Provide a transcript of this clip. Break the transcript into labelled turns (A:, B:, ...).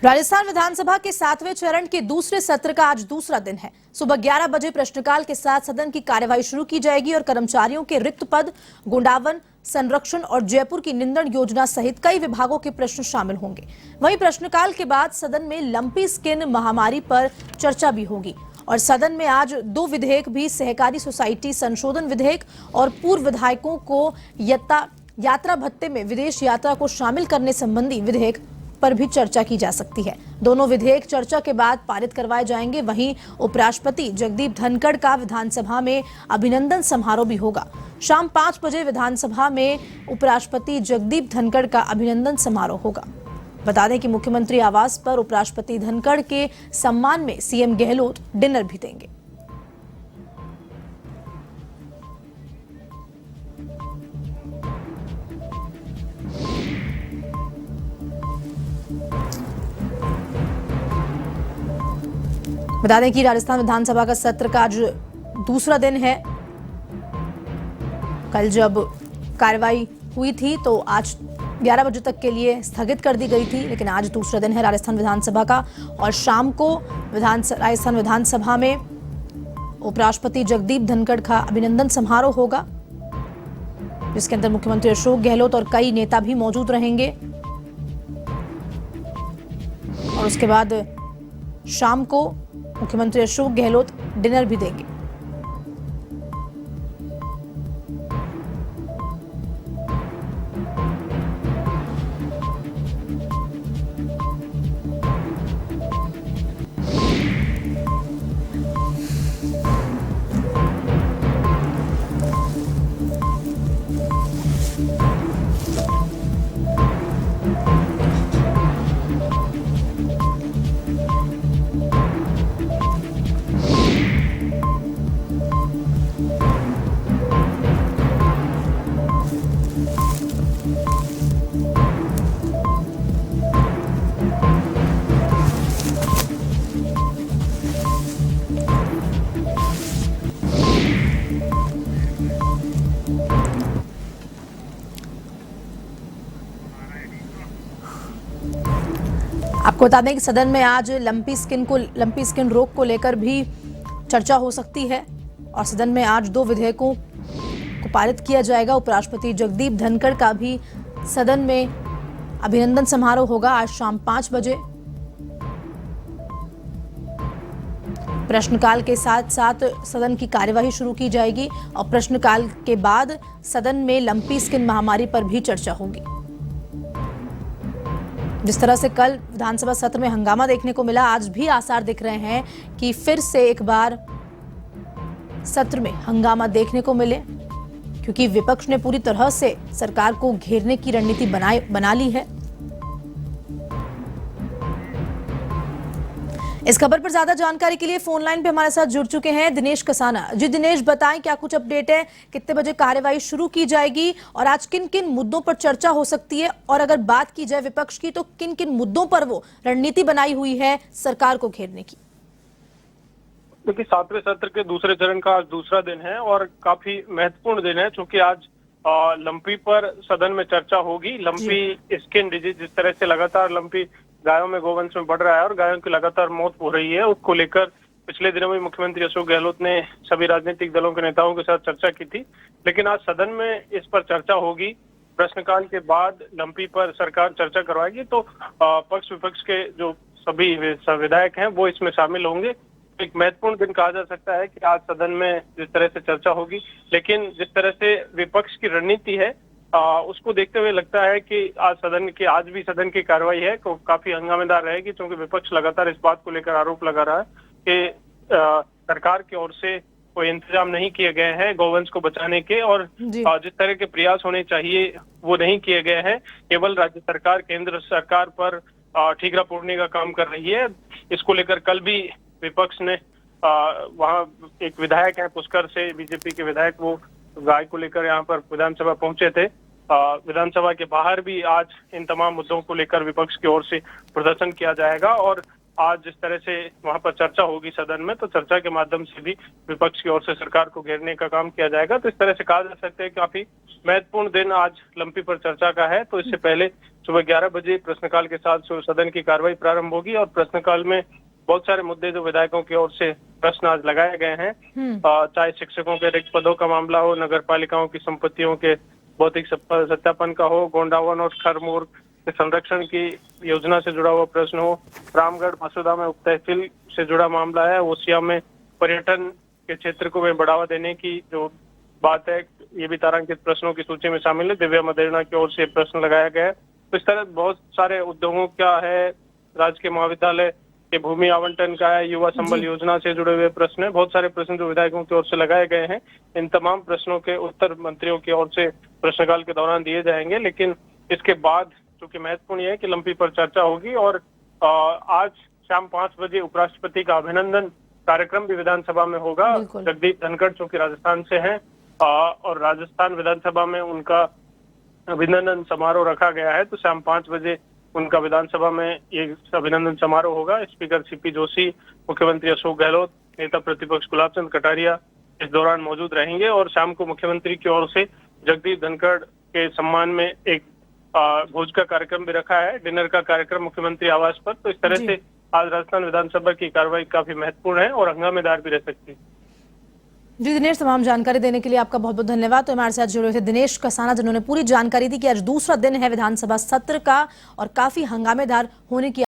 A: राजस्थान विधानसभा के 7वें चरण के दूसरे सत्र का आज दूसरा दिन है। सुबह 11 बजे प्रश्नकाल के साथ सदन की कार्यवाही शुरू की जाएगी और कर्मचारियों के रिक्त पद, गुंडावन, संरक्षण और जयपुर की निंदण योजना सहित कई विभागों के प्रश्न शामिल होंगे। वहीं प्रश्नकाल के बाद सदन में लंपी स्किन महामारी पर चर्चा भी होगी और सदन में आज दो विधेयक भी, सहकारी सोसाइटी संशोधन विधेयक और पूर्व विधायकों को यात्रा भत्ते में विदेश यात्रा को शामिल करने संबंधी विधेयक पर भी चर्चा की जा सकती है। दोनों विधेयक चर्चा के बाद पारित करवाए जाएंगे। वहीं उपराष्ट्रपति जगदीप धनखड़ का विधानसभा में अभिनंदन समारोह भी होगा। शाम 5 बजे विधानसभा में उपराष्ट्रपति जगदीप धनखड़ का अभिनंदन समारोह होगा। बता दें कि मुख्यमंत्री आवास पर उपराष्ट्रपति धनखड़ के सम्मान में सीएम गहलोत डिनर भी देंगे। बता दें कि राजस्थान विधानसभा का सत्र का आज दूसरा दिन है। कल जब कार्यवाही हुई थी तो आज 11 बजे तक के लिए स्थगित कर दी गई थी, लेकिन आज दूसरा दिन है राजस्थान विधानसभा का और शाम को राजस्थान विधानसभा में उपराष्ट्रपति जगदीप धनखड़ का अभिनंदन समारोह होगा, जिसके अंदर मुख्यमंत्री अशोक गहलोत और कई नेता भी मौजूद रहेंगे। और उसके बाद शाम को मुख्यमंत्री अशोक गहलोत डिनर भी देंगे। आपको बता दें कि सदन में आज लंपी स्किन रोग को लेकर भी चर्चा हो सकती है और सदन में आज दो विधेयकों को पारित किया जाएगा। उपराष्ट्रपति जगदीप धनखड़ का भी सदन में अभिनंदन समारोह होगा आज शाम 5 बजे। प्रश्नकाल के साथ साथ सदन की कार्यवाही शुरू की जाएगी और प्रश्नकाल के बाद सदन में लंपी स्किन महामारी पर भी चर्चा होगी। जिस तरह से कल विधानसभा सत्र में हंगामा देखने को मिला, आज भी आसार दिख रहे हैं कि फिर से एक बार सत्र में हंगामा देखने को मिले, क्योंकि विपक्ष ने पूरी तरह से सरकार को घेरने की रणनीति बना ली है। इस खबर पर ज्यादा जानकारी के लिए फोन लाइन पे हमारे साथ जुड़ चुके हैं दिनेश कसाना। जी दिनेश, बताएं क्या कुछ अपडेट है, कितने बजे कार्यवाही शुरू की जाएगी और आज किन किन मुद्दों पर चर्चा हो सकती है, और अगर बात की जाए विपक्ष की तो किन किन मुद्दों पर वो रणनीति बनाई हुई है सरकार को घेरने की?
B: क्योंकि 7वें सत्र के दूसरे चरण का आज दूसरा दिन है और काफी महत्वपूर्ण दिन है, क्योंकि आज लंपी पर सदन में चर्चा होगी। लंपी स्किन डिजीज जिस तरह से लगातार लंपी गायों में, गोवंश में बढ़ रहा है और गायों की लगातार मौत हो रही है, उसको लेकर पिछले दिनों में मुख्यमंत्री अशोक गहलोत ने सभी राजनीतिक दलों के नेताओं के साथ चर्चा की थी, लेकिन आज सदन में इस पर चर्चा होगी। प्रश्नकाल के बाद लंपी पर सरकार चर्चा करवाएगी, तो पक्ष विपक्ष के जो सभी विधायक हैं वो इसमें शामिल होंगे। एक महत्वपूर्ण दिन कहा जा सकता है कि आज सदन में जिस तरह से चर्चा होगी, लेकिन जिस तरह से विपक्ष की रणनीति है उसको देखते हुए लगता है कि आज भी सदन की कार्रवाई है तो काफी हंगामेदार रहेगी, क्योंकि विपक्ष लगातार इस बात को लेकर आरोप लगा रहा है कि सरकार की ओर से कोई इंतजाम नहीं किए गए हैं गौवंश को बचाने के, और जिस तरह के प्रयास होने चाहिए वो नहीं किए गए हैं। केवल राज्य सरकार, केंद्र सरकार पर ठीकरा फोड़ने का काम कर रही है। इसको लेकर कल भी विपक्ष ने वहाँ एक विधायक है पुष्कर से, बीजेपी के विधायक, वो गाय को लेकर यहाँ पर विधानसभा पहुंचे थे। विधानसभा के बाहर भी आज इन तमाम मुद्दों को लेकर विपक्ष की ओर से प्रदर्शन किया जाएगा और आज जिस तरह से वहां पर चर्चा होगी सदन में, तो चर्चा के माध्यम से भी विपक्ष की ओर से सरकार को घेरने का काम किया जाएगा। तो इस तरह से कहा जा सकता है काफी महत्वपूर्ण दिन आज लंपी पर चर्चा का है। तो इससे पहले सुबह 11 बजे प्रश्नकाल के साथ सदन की कार्रवाई प्रारंभ होगी और प्रश्नकाल में बहुत सारे मुद्दे जो विधायकों की ओर से प्रश्न आज लगाए गए हैं, चाहे शिक्षकों के रिक्त पदों का मामला हो, नगर पालिकाओं की संपत्तियों के भौतिक सत्यापन का हो, गोंडावन और खरमोर के संरक्षण की योजना से जुड़ा हुआ प्रश्न हो, रामगढ़ मसूदा में उप तहसील से जुड़ा मामला है, ओसिया में पर्यटन के क्षेत्र को में बढ़ावा देने की जो बात है, ये भी तारांकित प्रश्नों की सूची में शामिल है। दिव्या मदेरणा की ओर से प्रश्न लगाया गया है। तो इस तरह बहुत सारे उद्योगों का है, राजकीय महाविद्यालय के भूमि आवंटन का है, युवा संबल योजना से जुड़े हुए प्रश्न है, बहुत सारे प्रश्न जो विधायकों की ओर से लगाए गए हैं। इन तमाम प्रश्नों के उत्तर मंत्रियों की ओर से प्रश्नकाल के दौरान दिए जाएंगे। लेकिन इसके बाद चूंकि महत्वपूर्ण है कि लंपी पर चर्चा होगी और आज शाम 5 बजे उपराष्ट्रपति का अभिनंदन कार्यक्रम भी विधानसभा में होगा। जगदीप धनखड़ जो कि राजस्थान से हैं और राजस्थान विधानसभा में उनका अभिनंदन समारोह रखा गया है। तो शाम 5 बजे उनका विधानसभा में ये अभिनंदन समारोह होगा। स्पीकर सीपी जोशी, मुख्यमंत्री अशोक गहलोत, नेता प्रतिपक्ष गुलाब चंद कटारिया इस दौरान मौजूद रहेंगे और शाम को मुख्यमंत्री की ओर से जगदीप धनखड़ के सम्मान में एक भोज का कार्यक्रम भी रखा है, डिनर का कार्यक्रम मुख्यमंत्री आवास पर। तो इस तरह से आज राजस्थान विधानसभा की कार्रवाई काफी महत्वपूर्ण है और हंगामेदार भी रह सकती है।
A: जी दिनेश, तमाम जानकारी देने के लिए आपका बहुत बहुत धन्यवाद। तो हमारे साथ जुड़े थे दिनेश कसाना, जिन्होंने पूरी जानकारी दी कि आज दूसरा दिन है विधानसभा सत्र का और काफी हंगामेदार होने की